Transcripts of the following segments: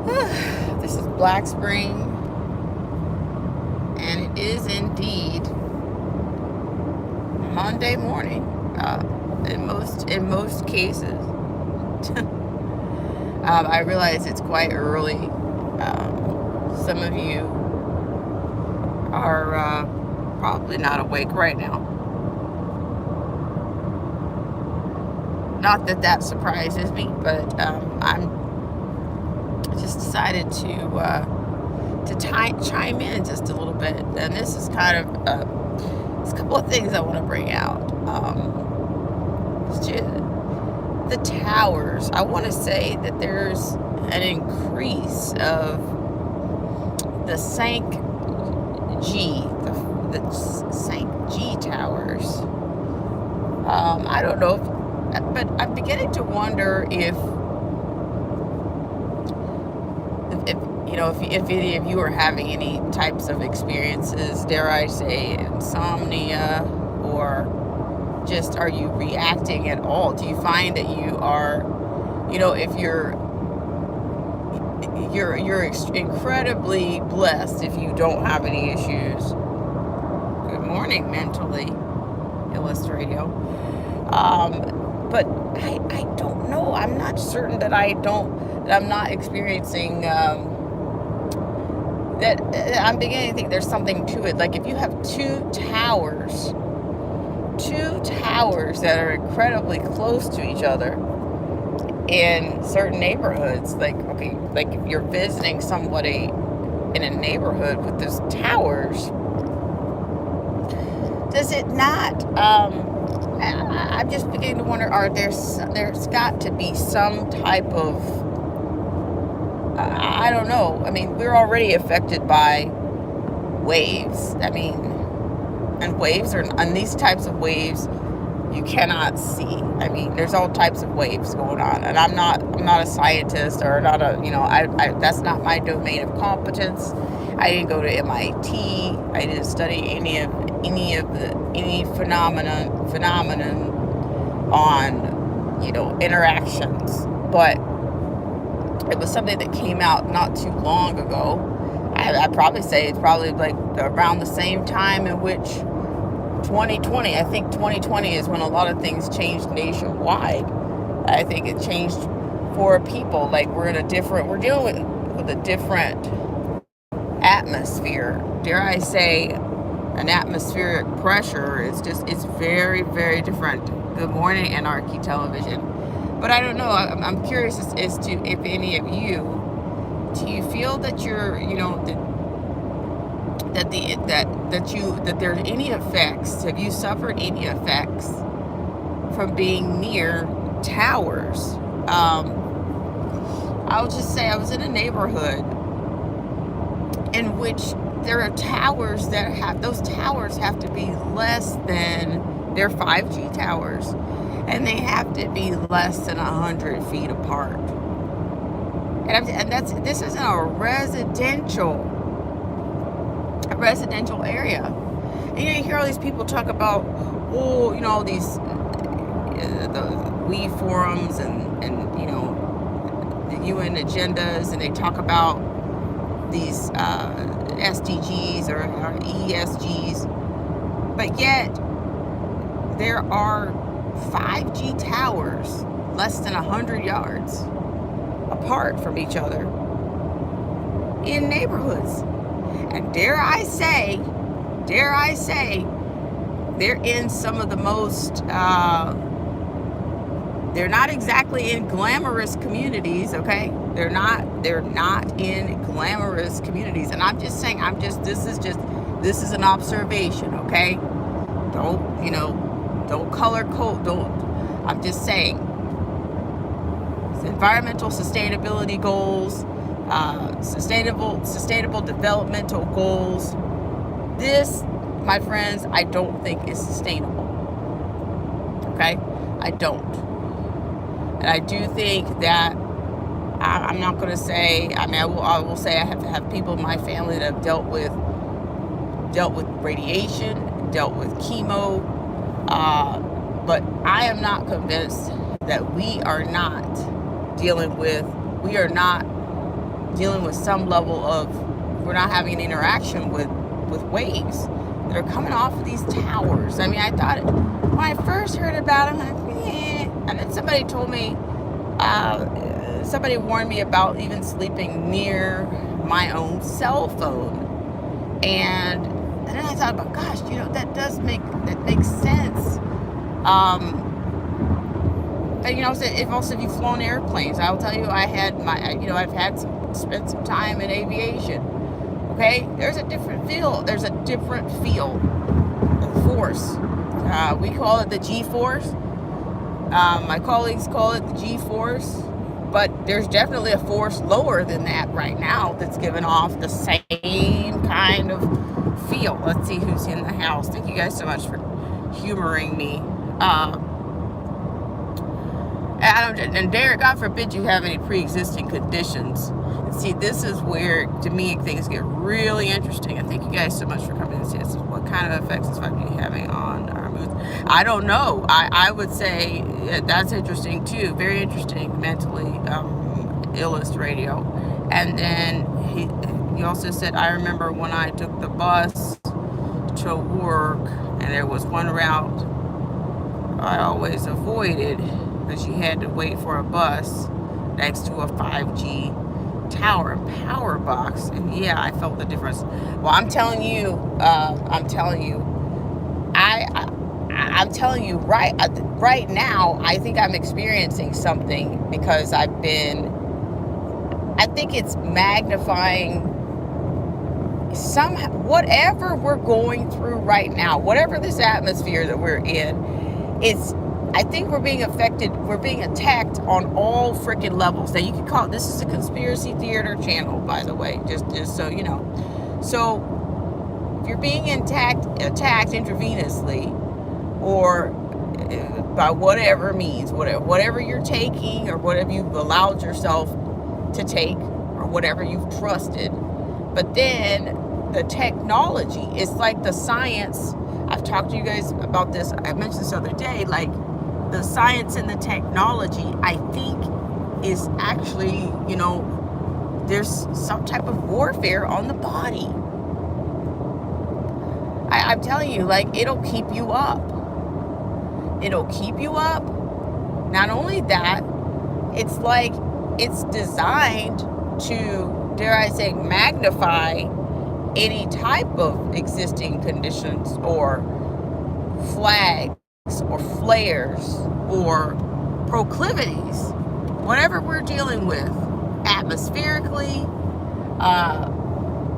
This is Black Spring, and it is indeed Monday morning. In most cases, I realize it's quite early. Some of you are probably not awake right now. Not that that surprises me, but I'm just decided to chime in just a little bit, and this is kind of there's a couple of things I want to bring out. The towers. I want to say that there's an increase of the Sank G, the Sank G towers. I don't know, but I'm beginning to wonder if if any of you are having any types of experiences, dare I say, insomnia, or just are you reacting at all? Do you find that you are, if you're incredibly blessed if you don't have any issues. Good morning, Mentally Illustrated. But I don't know. I'm not certain that I'm not experiencing that. I'm beginning to think there's something to it. Like if you have two towers that are incredibly close to each other in certain neighborhoods, like if you're visiting somebody in a neighborhood with those towers, does it not? I'm just beginning to wonder: there's got to be some type of I don't know. I mean, we're already affected by waves. I mean, and these types of waves you cannot see. I mean, there's all types of waves going on, and I'm not a scientist, or not a I that's not my domain of competence. I didn't go to MIT. I didn't study any phenomenon on interactions, but it was something that came out not too long ago. I'd probably say it's probably like around the same time in which 2020. I think 2020 is when a lot of things changed nationwide. I think it changed for people. Like we're dealing with a different atmosphere. Dare I say, an atmospheric pressure. It's very, very different. Good morning, Anarchy Television. But I don't know. I'm curious as to if any of you, do you feel that you're, that there are any effects? Have you suffered any effects from being near towers? I'll just say I was in a neighborhood in which there are towers those towers have to be less than, they're 5G towers, and they have to be less than 100 feet apart. And this isn't a residential area. And you hear all these people talk about, these the we forums and the UN agendas, and they talk about these SDGs or ESGs, but yet there are 5G towers less than 100 yards apart from each other in neighborhoods. And dare I say, they're in some of the most, they're not exactly in glamorous communities, okay? They're not in glamorous communities. And I'm just saying, this is an observation, okay? Don't color code, I'm just saying. Environmental sustainability goals, sustainable developmental goals. This, my friends, I don't think is sustainable. Okay? I don't. And I do think that I'm not going to say, I will say I have people in my family that have dealt with radiation, dealt with chemo, but I am not convinced that we are not dealing with some level of, we're not having an interaction with waves that are coming off of these towers. I mean, I thought when I first heard about it, I'm like, and then somebody told me, somebody warned me about even sleeping near my own cell phone. And then I thought about, gosh, that makes sense. And if you've flown airplanes, I'll tell you, spent some time in aviation. Okay, there's a different feel. There's a different feel of force. We call it the G-force. My colleagues call it the G-force. But there's definitely a force lower than that right now that's giving off the same kind of feel. Let's see who's in the house. Thank you guys so much for humoring me. And Derek, God forbid you have any pre-existing conditions. See, this is where, to me, things get really interesting. And thank you guys so much for coming and saying, what kind of effects is 5G having on our moods? I don't know. I would say that's interesting, too. Very interesting, mentally illust radio. And then he also said, I remember when I took the bus to work, and there was one route I always avoided because you had to wait for a bus next to a 5G tower and power box, and yeah, I felt the difference. Well, I'm telling you, right now, I think I'm experiencing something because I think it's magnifying whatever we're going through right now, whatever this atmosphere that we're in, I think we're being affected, we're being attacked on all freaking levels. Now, you can call it, this is a conspiracy theater channel, by the way, just so you know. So, if you're being attacked intravenously, or by whatever means, whatever you're taking, or whatever you've allowed yourself to take, or whatever you've trusted, but then the technology, it's like the science. I've talked to you guys about this, I mentioned this other day, like, the science and the technology, I think, is actually, there's some type of warfare on the body. I'm telling you, like, it'll keep you up. It'll keep you up. Not only that, it's like it's designed to, dare I say, magnify any type of existing conditions or flags or flares or proclivities, whatever we're dealing with atmospherically.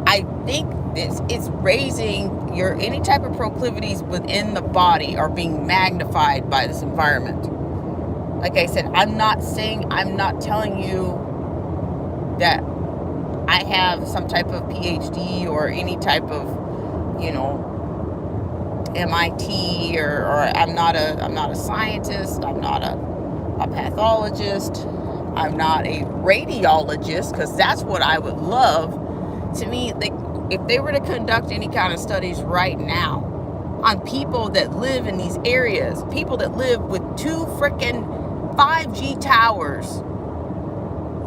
I think it's raising any type of proclivities within the body are being magnified by this environment. Like I said, I'm not telling you that I have some type of PhD or any type of, MIT, or I'm not a scientist, I'm not a pathologist, I'm not a radiologist, because that's what I would love. To me, if they were to conduct any kind of studies right now on people that live in these areas, people that live with 2 freaking 5G towers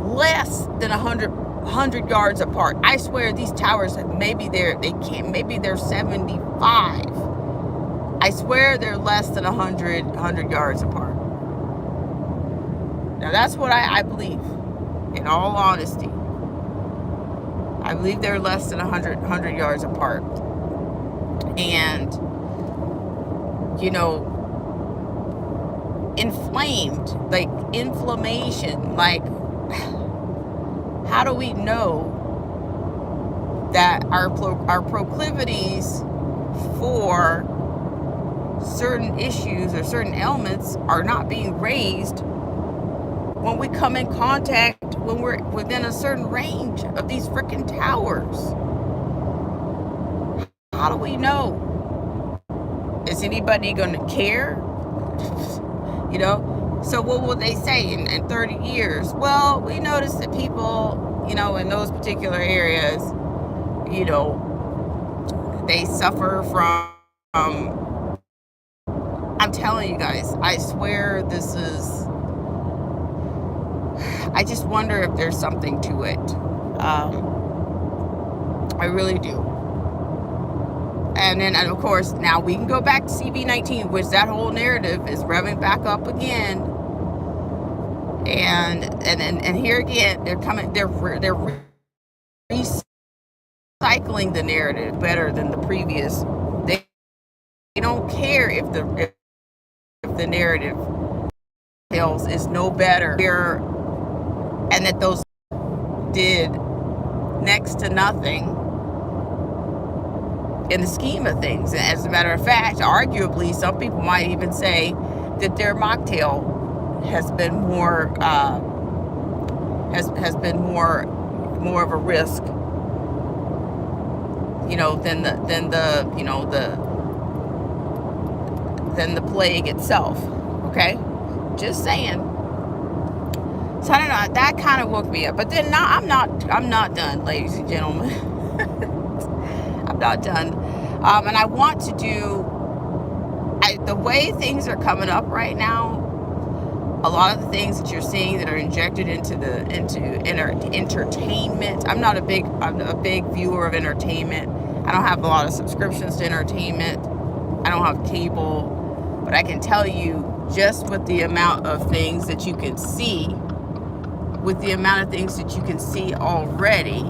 less than 100 yards apart. I swear these towers, maybe they're 75. I swear they're less than 100 yards apart. Now, that's what I believe, in all honesty. I believe they're less than 100 yards apart. And, inflamed, like inflammation, like, how do we know that our proclivities for certain issues or certain ailments are not being raised when we come in contact, when we're within a certain range of these freaking towers? How do we know? Is anybody going to care? So what will they say in 30 years? Well, we noticed that people, in those particular areas, they suffer from, I'm telling you guys, I swear this is, I just wonder if there's something to it. I really do. And then, and of course, now we can go back to CV19, which that whole narrative is revving back up again. And here again, they're recycling the narrative better than the previous. They don't care if the narrative tells is no better, and that those did next to nothing in the scheme of things. And as a matter of fact, arguably, some people might even say that their mocktail has been more has been more of a risk, than the plague itself. Okay, just saying. So I don't know. That kind of woke me up. But then I'm not done, ladies and gentlemen. I'm not done. And I want to do. The way things are coming up right now, a lot of the things that you're seeing that are injected into entertainment. I'm a big viewer of entertainment. I don't have a lot of subscriptions to entertainment. I don't have cable, but I can tell you, just with the amount of things that you can see, already,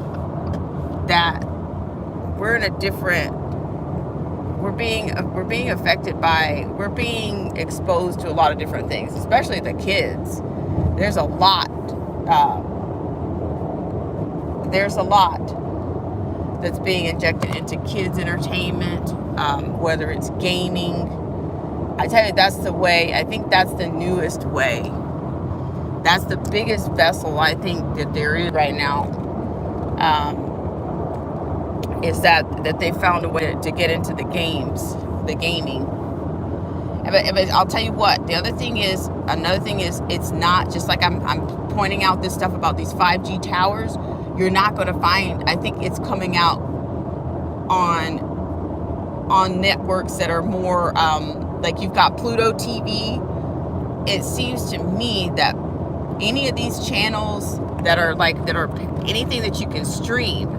that we're in a different. We're being exposed to a lot of different things, especially the kids. There's a lot that's being injected into kids' entertainment, whether it's gaming. I tell you, that's the way. I think that's the newest way. That's the biggest vessel I think that there is right now. Is that they found a way to get into the gaming. But I'll tell you what. Another thing is, it's not just like I'm pointing out this stuff about these 5G towers. You're not going to find. I think it's coming out on networks that are more like you've got Pluto TV. It seems to me that any of these channels that are anything that you can stream.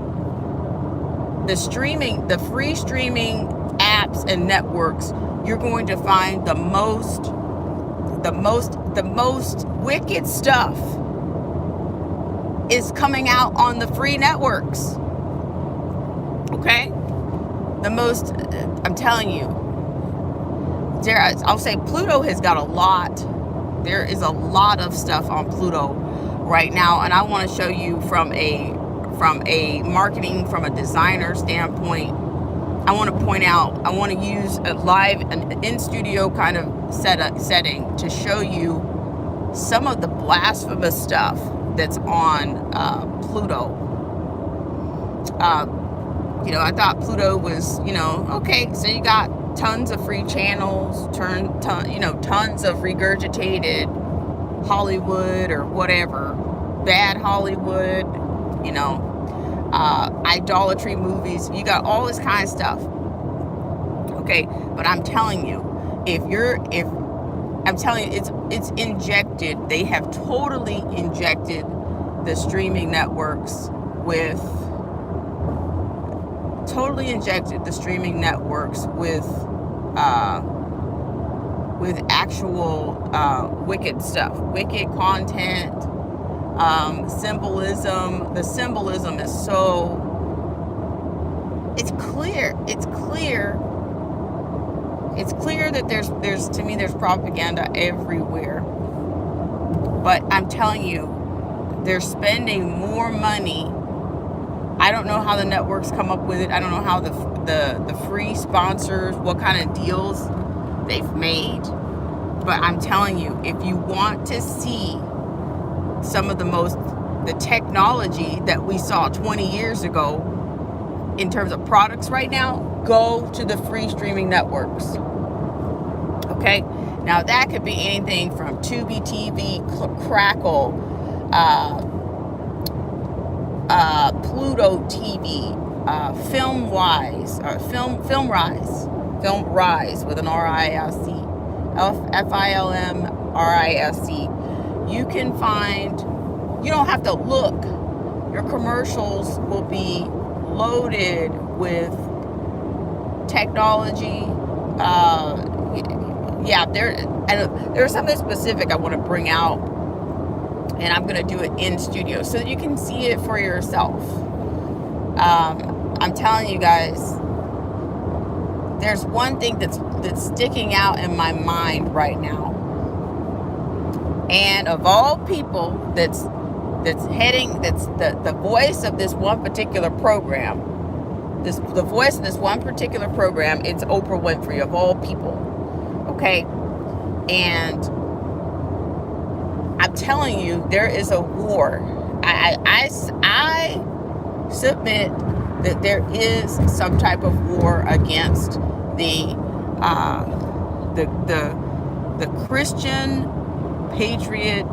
The free streaming apps and networks, you're going to find the most wicked stuff is coming out on the free networks. Okay? I'm telling you, I'll say Pluto has got a lot. There is a lot of stuff on Pluto right now, and I want to show you from a marketing, from a designer standpoint. I want to use an in-studio kind of setting to show you some of the blasphemous stuff that's on Pluto. I thought Pluto was, okay, so you got tons of free channels, tons of regurgitated Hollywood or whatever, bad Hollywood, idolatry movies. You got all this kind of stuff. Okay, but I'm telling you, it's injected. They have totally injected the streaming networks with actual wicked stuff, wicked content. Symbolism. The symbolism is so. It's clear that there's to me there's propaganda everywhere. But I'm telling you, they're spending more money. I don't know how the networks come up with it. I don't know how the free sponsors, what kind of deals they've made. But I'm telling you, if you want to see some of the technology that we saw 20 years ago in terms of products right now, go to the free streaming networks. Okay? Now that could be anything from Tubi TV, Crackle, Pluto TV, FilmWise with an R-I-S-C, FILMRISC. You can find, you don't have to look. Your commercials will be loaded with technology. There's something specific I want to bring out, and I'm going to do it in studio so that you can see it for yourself. I'm telling you guys, there's one thing that's sticking out in my mind right now, and of all people, that's the voice of this one particular program. The voice of this one particular program, it's Oprah Winfrey, of all people. Okay, and I'm telling you, there is a war. I submit that there is some type of war against the Christian patriot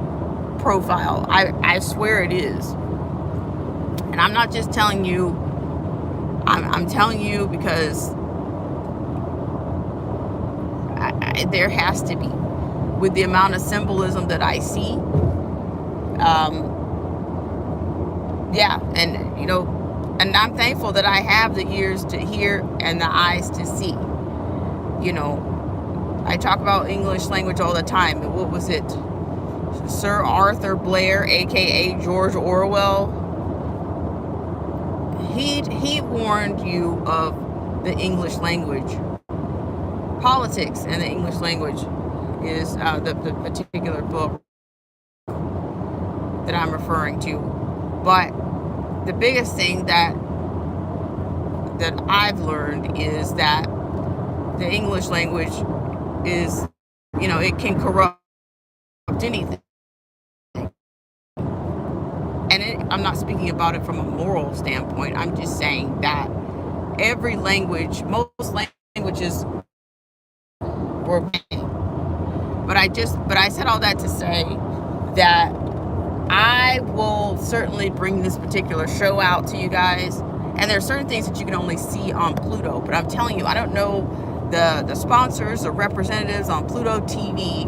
profile. I swear it is. And I'm not just telling you, I'm telling you because there has to be, with the amount of symbolism that I see. And I'm thankful that I have the ears to hear and the eyes to see. I talk about English language all the time. What was it? Sir Arthur Blair, aka George Orwell, he warned you of the English language. Politics and the English language is the particular book that I'm referring to. But the biggest thing that I've learned is that the English language is, it can corrupt anything. And I'm not speaking about it from a moral standpoint. I'm just saying that every language, most languages were bad. But I said all that to say that I will certainly bring this particular show out to you guys. And there are certain things that you can only see on Pluto. But I'm telling you, I don't know the sponsors or representatives on Pluto TV.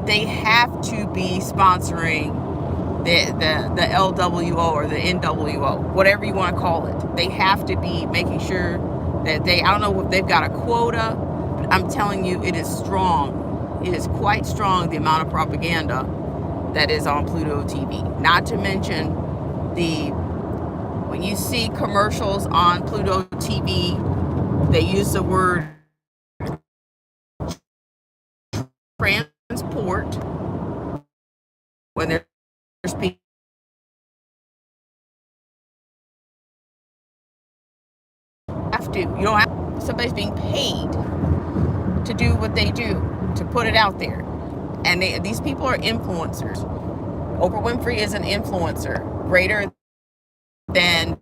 They have to be sponsoring the LWO or the NWO, whatever you want to call it. They have to be making sure that I don't know if they've got a quota, but I'm telling you, it is strong. It is quite strong, the amount of propaganda that is on Pluto TV. Not to mention when you see commercials on Pluto TV, they use the word transport when there's people. You don't have, somebody's being paid to do what they do, to put it out there. And these people are influencers. Oprah Winfrey is an influencer greater than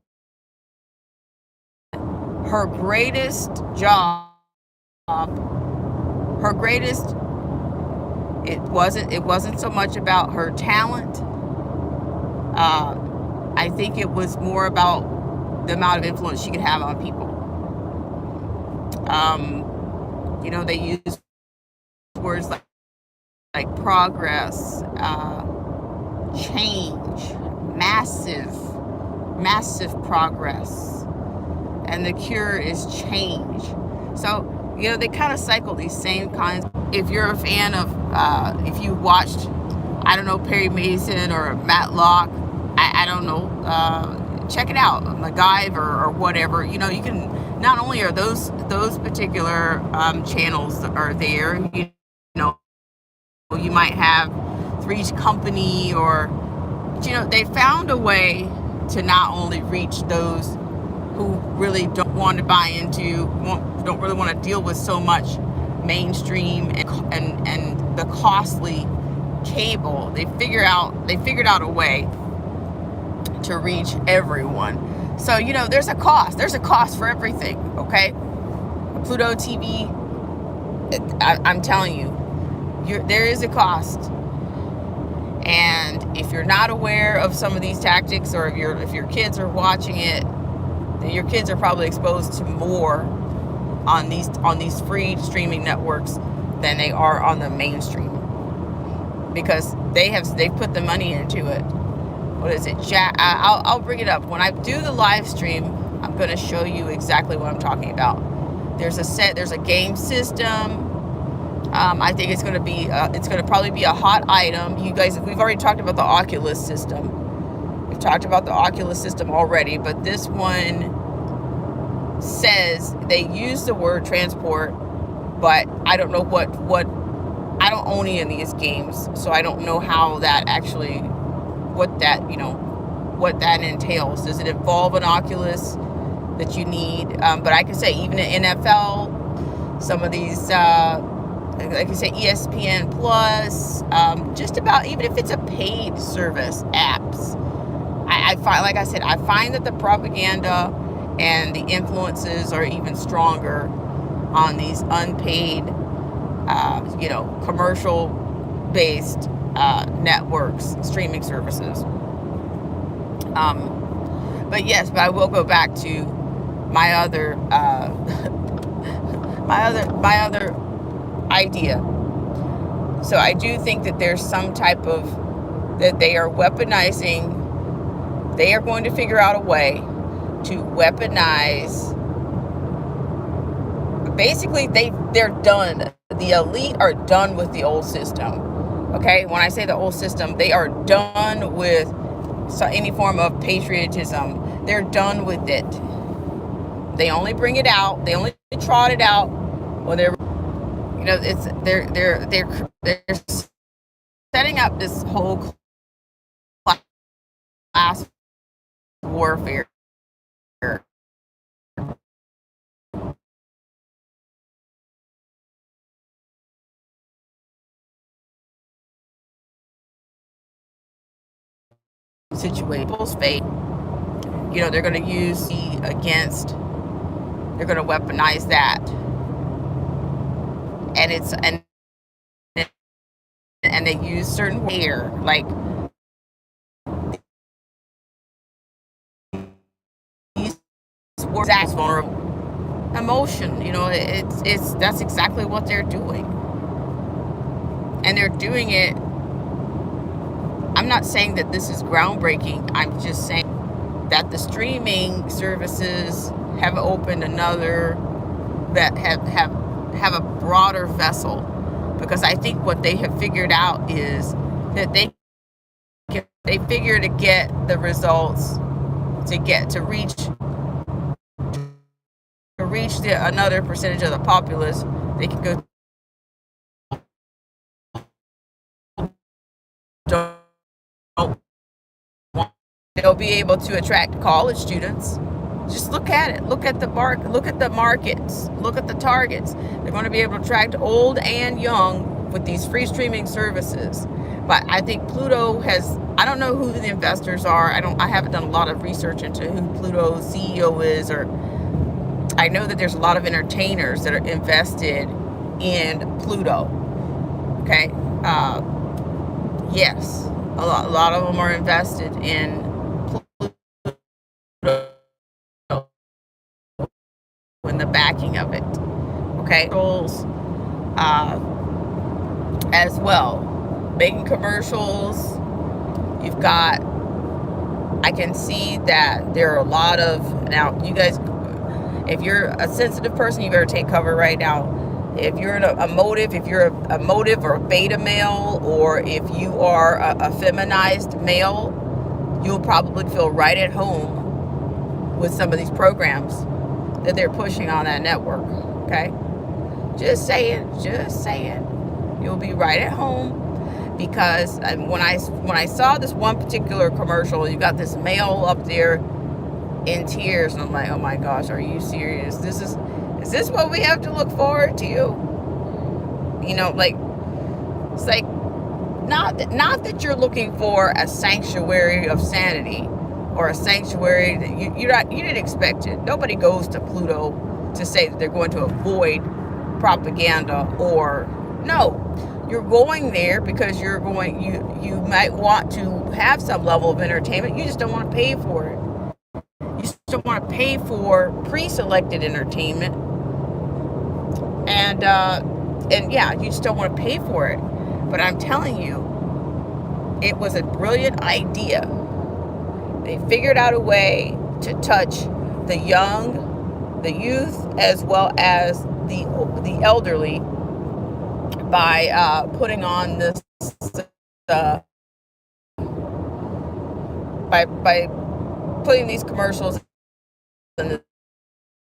her greatest job. Her greatest, it wasn't so much about her talent. I think it was more about the amount of influence she could have on people. They use words like progress, change, massive progress, and the cure is change. So, they kind of cycle these same kinds. If you're a fan of, if you watched, I don't know, Perry Mason or Matlock, I don't know, check it out, MacGyver or whatever. You can, not only are those particular channels are there, you might have Three's Company they found a way to not only reach those who really don't want to buy into, don't really want to deal with so much mainstream and the costly cable. They figured out a way to reach everyone. So, there's a cost. There's a cost for everything, okay? Pluto TV, I'm telling you, there is a cost. And if you're not aware of some of these tactics, or if your kids are watching it, then your kids are probably exposed to more on these free streaming networks than they are on the mainstream, because they've put the money into it. what is it? I'll bring it up when I do the live stream. I'm going to show you exactly what I'm talking about. There's a game system. I think it's going to probably be a hot item. You guys, we've already talked about the Oculus system. We've talked about the Oculus system already, but this one says they use the word transport, but I don't know what I don't own any of these games, so I don't know how that actually, what that entails. Does it involve an Oculus that you need? But I can say even in NFL, some of these, like you say, ESPN Plus, just about, even if it's a paid service, apps, I find, like I said, I find that the propaganda and the influences are even stronger on these unpaid, commercial-based networks, streaming services. But I will go back to my other my other idea. So I do think that there's some type of, that they are weaponizing. They are going to figure out a way to weaponize. Basically, they're done. The elite are done with the old system. Okay, when I say the old system, they are done with any form of patriotism. They're done with it. They only bring it out. They only trot it out when they're, they're setting up this whole class warfare. Situation, people's fate. They're going to use they're going to weaponize that, and they use certain air, like these words, vulnerable emotion. That's exactly what they're doing, and they're doing it. I'm not saying that this is groundbreaking. I'm just saying that the streaming services have opened another, that have a broader vessel, because I think what they have figured out is that they figure to get the results, to reach another percentage of the populace. They can go. They'll be able to attract college students. Just look at it. Look at the markets. Look at the targets. They're going to be able to attract old and young with these free streaming services. But I think Pluto has, I don't know who the investors are. I haven't done a lot of research into who Pluto's CEO is, or I know that there's a lot of entertainers that are invested in Pluto. Okay. Yes. A lot of them are invested in in the backing of it. Okay, as well, making commercials. You've got, I can see that there are a lot of, now you guys, if you're a sensitive person, you better take cover right now. If you're a motive or a beta male, or if you are a feminized male, you'll probably feel right at home with some of these programs that they're pushing on that network. Okay, just saying, you'll be right at home, because when I saw this one particular commercial, you got this male up there in tears, and I'm like, oh my gosh, are you serious? Is this what we have to look forward to? Like, it's like, not that you're looking for a sanctuary of sanity, or a sanctuary that you didn't expect it. Nobody goes to Pluto to say that they're going to avoid propaganda, or no, you're going there because you might want to have some level of entertainment. You just don't want to pay for it. You just don't want to pay for pre-selected entertainment, and yeah, you just don't want to pay for it. But I'm telling you, it was a brilliant idea They figured out a way to touch the young, the youth, as well as the elderly by putting on this uh, by putting these commercials and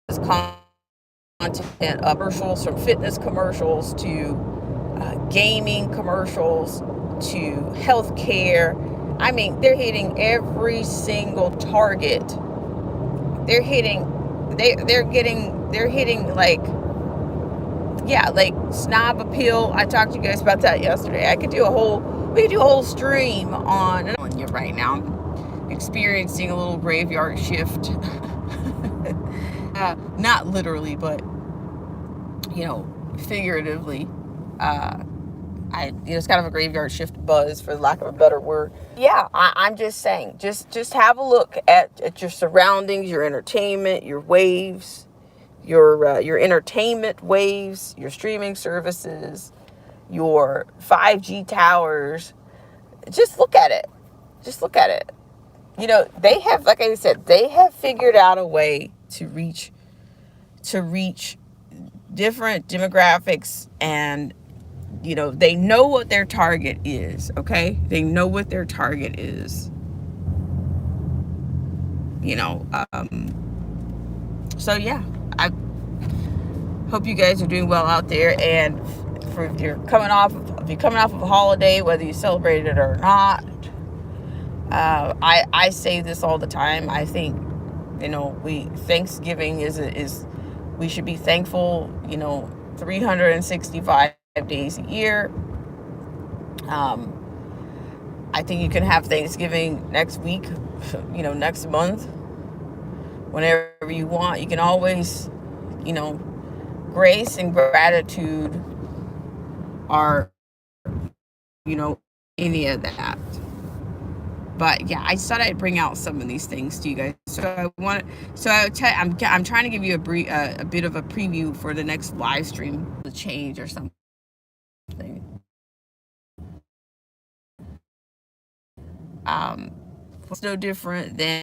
this content, commercials from fitness commercials to gaming commercials to healthcare. I mean, they're hitting every single target. They're hitting, they're hitting like, yeah, like snob appeal. I talked to you guys about that yesterday. We could do a whole stream on you right now. I'm experiencing a little graveyard shift. Not literally, but figuratively. It's kind of a graveyard shift buzz, for lack of a better word. Yeah, I'm just saying, just have a look at your surroundings, your entertainment, your waves, your entertainment waves, your streaming services, your 5G towers. Just look at it. Just look at it. They have, like I said, they have figured out a way to reach different demographics, and they know what their target is. Okay, they know what their target is. So yeah, I hope you guys are doing well out there. And if you're coming off of a holiday, whether you celebrate it or not, I say this all the time. I think Thanksgiving is we should be thankful 365 days a year. I think you can have Thanksgiving next week, next month, whenever you want. You can always, grace and gratitude are, any of that. But yeah, I thought I'd bring out some of these things to you guys. I'm trying to give you a bit of a preview for the next live stream, the change or something. It's no different than